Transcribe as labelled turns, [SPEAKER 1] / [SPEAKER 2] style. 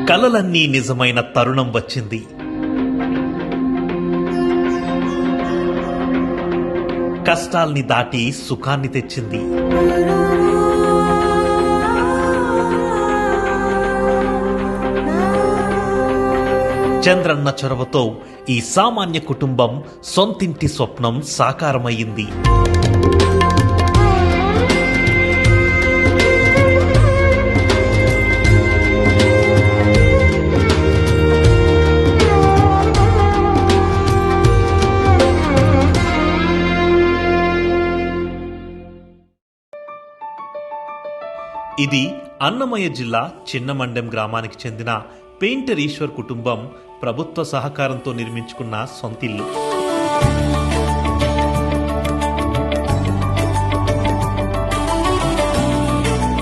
[SPEAKER 1] కలలన్నీ నిజమైన తరుణం వచ్చింది. కష్టాల్ని దాటి సుఖాన్ని తెచ్చింది. చంద్రన్న చొరవతో ఈ సామాన్య కుటుంబం సొంతింటి స్వప్నం సాకారమయ్యింది. ఇది అన్నమయ్య జిల్లా చిన్నమండెం గ్రామానికి చెందిన పెయింటర్ ఈశ్వర్ కుటుంబం ప్రభుత్వ సహకారంతో నిర్మించుకున్న సొంతిల్లు.